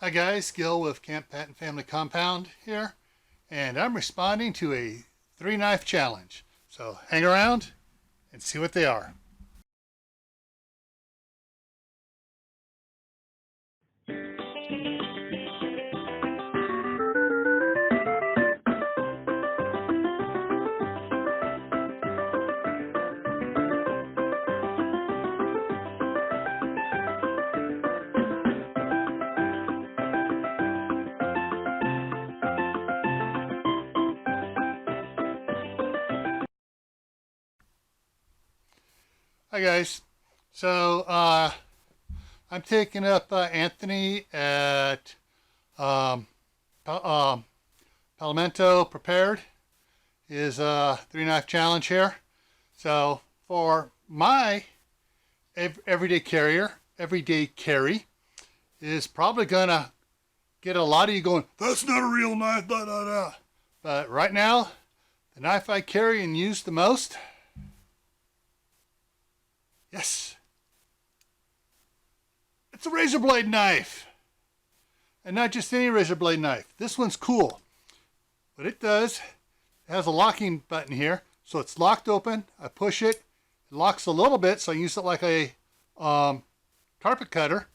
Hi guys, Gil with Camppatton Family Compound here, and I'm responding to a 3-knife challenge. So hang around and see what they are. Hi guys, so I'm taking up Anthony at um, Palmetto Prepared, his 3-knife challenge here. So for my everyday carry is probably gonna get a lot of you going, that's not a real knife, da da da. But right now, the knife I carry and use the most, yes, it's a razor blade knife. And not just any razor blade knife. This one's cool. What it does, it has a locking button here. So it's locked open. I push it. It locks a little bit, so I use it like a carpet cutter.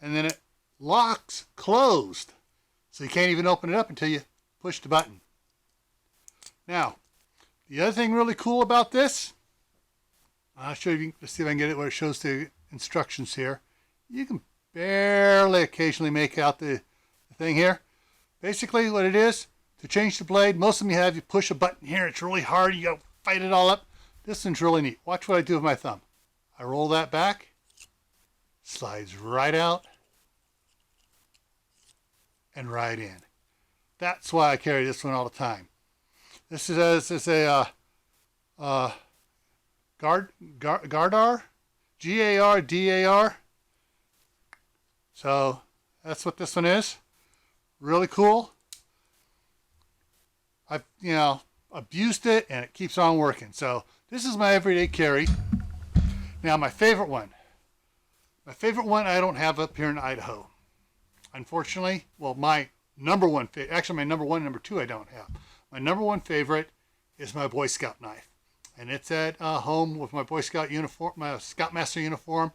And then it locks closed. So you can't even open it up until you push the button. Now, the other thing really cool about this, I'll show you, let's see if I can get it where it shows the instructions here. You can barely occasionally make out the thing here. Basically what it is, to change the blade, most of them you push a button here, it's really hard, you gotta fight it all up. This one's really neat. Watch what I do with my thumb. I roll that back, slides right out, and right in. That's why I carry this one all the time. This is a Gardar, G-A-R-D-A-R. So that's what this one is. Really cool. I've abused it and it keeps on working. So this is my everyday carry. Now my favorite one. My favorite one I don't have up here in Idaho. Unfortunately, well, my number one favorite, actually my number one and number two I don't have. My number one favorite is my Boy Scout knife. And it's at home with my Boy Scout uniform, my Scoutmaster uniform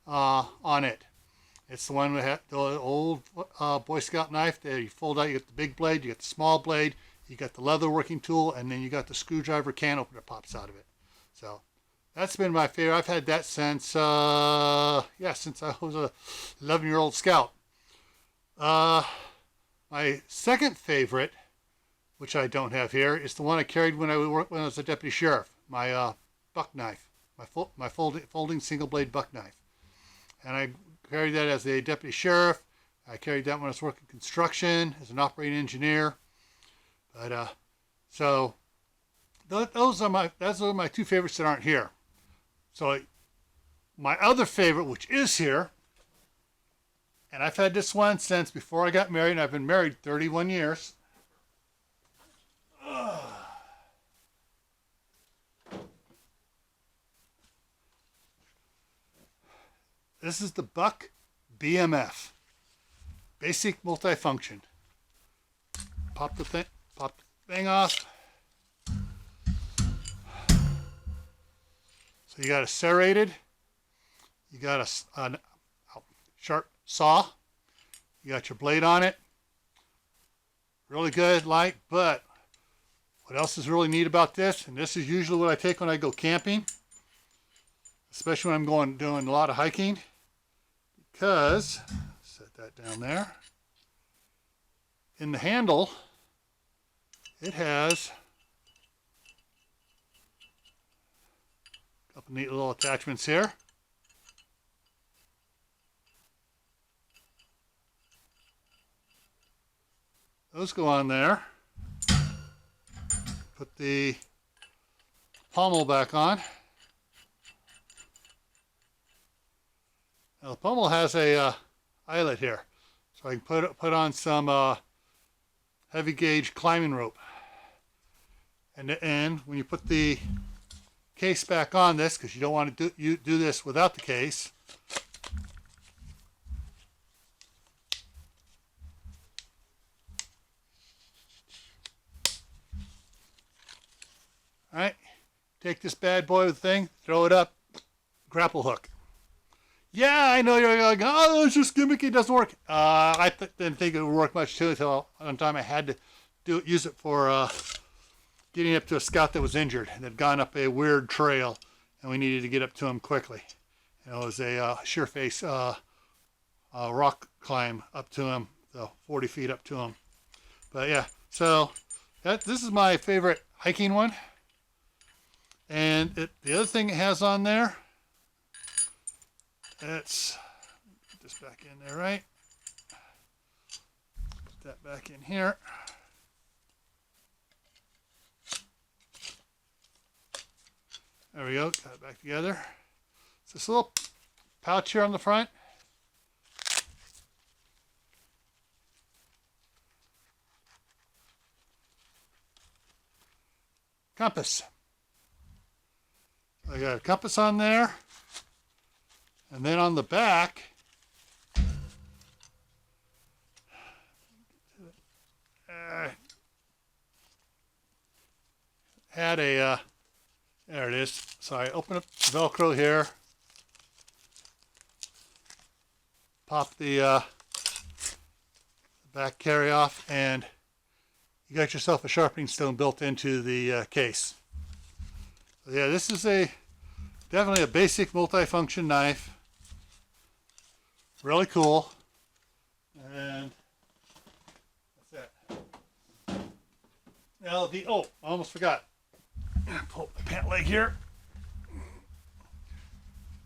on it. It's the one with the old Boy Scout knife that you fold out. You get the big blade, you get the small blade, you got the leather working tool, and then you got the screwdriver can opener pops out of it. So that's been my favorite. I've had that since, since I was a 11-year-old scout. My second favorite, which I don't have here, is the one I carried when I was a deputy sheriff. My buck knife, my folding single blade buck knife, and I carried that as a deputy sheriff. I carried that when I was working construction as an operating engineer. But so those are my two favorites that aren't here. So my other favorite, which is here, and I've had this one since before I got married, and I've been married 31 years. This is the Buck BMF, basic multifunction. Pop the thing off. So you got a serrated, you got a sharp saw, you got your blade on it. Really good, light, but what else is really neat about this, and this is usually what I take when I go camping, especially when I'm doing a lot of hiking, because, set that down there, in the handle, it has a couple neat little attachments here. Those go on there. Put the pommel back on. Now the pommel has a eyelet here, so I can put on some heavy gauge climbing rope. And when you put the case back on this, because you don't want to do this without the case, take this bad boy with the thing, throw it up, grapple hook. Yeah, I know you're like, oh, it's just gimmicky, it doesn't work. I didn't think it would work much too until one time I had to use it for getting up to a scout that was injured and had gone up a weird trail, and we needed to get up to him quickly. And it was a sheer face rock climb up to him, so 40 feet up to him. But yeah, so this is my favorite hiking one. And the other thing it has on there, let's get this back in there, right? Put that back in here. There we go, got it back together. It's this little pouch here on the front. Compass. I got a compass on there. And then on the back, had a, there it is. So I open up the Velcro here, pop the back carry off, and you got yourself a sharpening stone built into the case. So yeah, this is definitely a basic multi-function knife. Really cool. And what's that? Now I almost forgot. Pull up the pant leg here.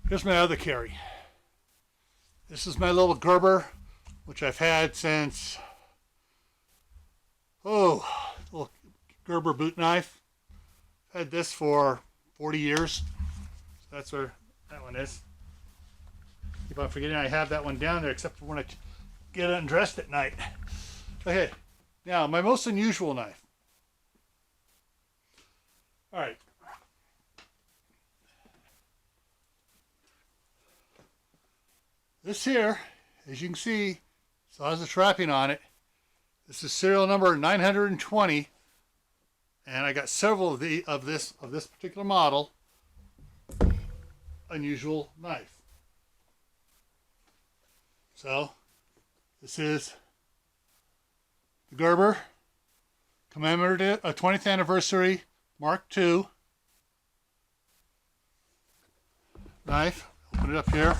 Here's my other carry. This is my little Gerber, which I've had since, little Gerber boot knife. I've had this for 40 years. So that's where that one is. Keep on forgetting I have that one down there, except for when I get undressed at night. Okay, now my most unusual knife. All right. This here, as you can see, still has the wrapping on it. This is serial number 920, and I got several of this particular model. Unusual knife. So, this is the Gerber commemorative 20th anniversary Mark II knife. Open it up here.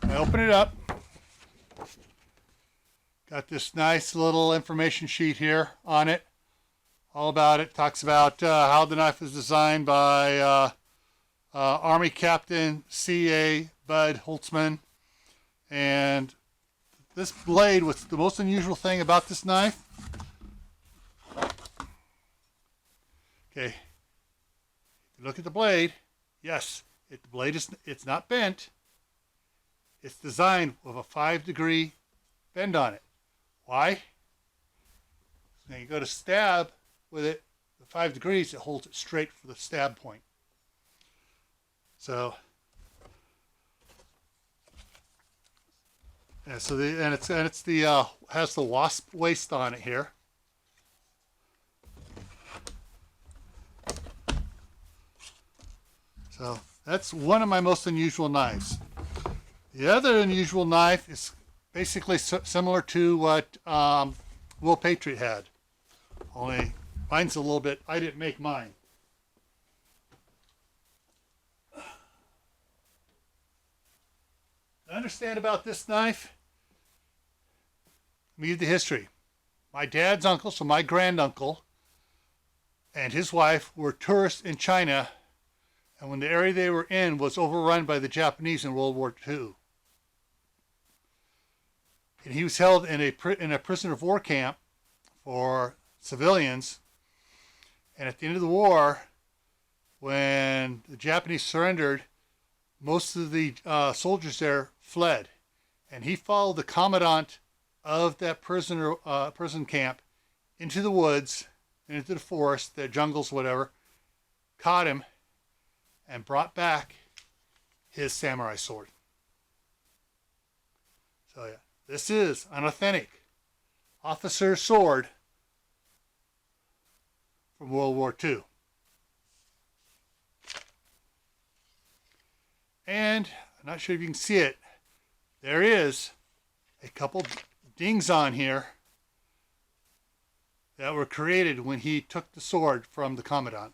I open it up. Got this nice little information sheet here on it. All about it. Talks about how the knife was designed by Army Captain C.A. Bud Holtzman. And this blade, what's the most unusual thing about this knife? Okay, look at the blade. Yes, the blade it's not bent. It's designed with a 5-degree bend on it. Why? Now you go to stab with it, the 5 degrees, it holds it straight for the stab point. So, yeah, so has the wasp waist on it here. So that's one of my most unusual knives. The other unusual knife is basically similar to what Will Patriot had. Only mine's a little bit, I didn't make mine. To understand about this knife, let me give the history. My dad's uncle, so my granduncle, and his wife were tourists in China, and when the area they were in was overrun by the Japanese in World War II. And he was held in a prisoner of war camp for civilians. And at the end of the war, when the Japanese surrendered, most of the soldiers there fled. And he followed the commandant of that prison camp into the woods, and into the forest, the jungles, whatever, caught him, and brought back his samurai sword. So yeah, this is an authentic officer's sword from World War II. And I'm not sure if you can see it. There is a couple dings on here that were created when he took the sword from the Commandant.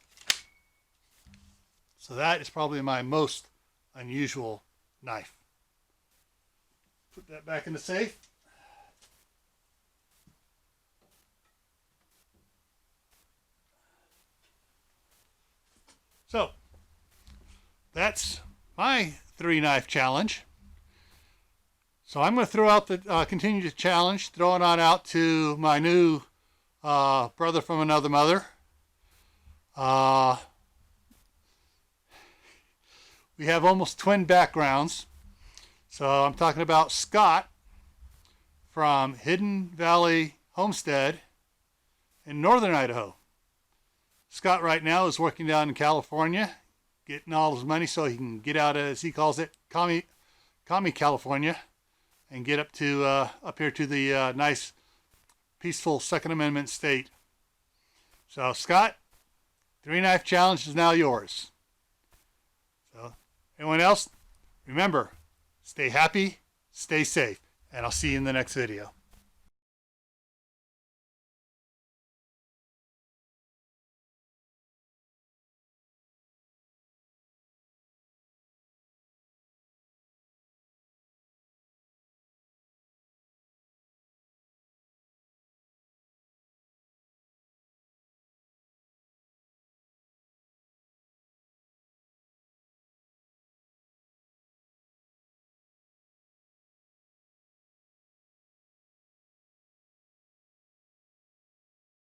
So that is probably my most unusual knife. Put that back in the safe. So that's my 3-knife challenge. So I'm going to throw out the continue the challenge, throw it on out to my new brother from another mother. We have almost twin backgrounds. So I'm talking about Scott from Hidden Valley Homestead in northern Idaho. Scott right now is working down in California, getting all his money so he can get out of, as he calls it, commie California, and get up to up here to the nice, peaceful Second Amendment state. So Scott, 3-knife challenge is now yours. So anyone else, remember, stay happy, stay safe, and I'll see you in the next video.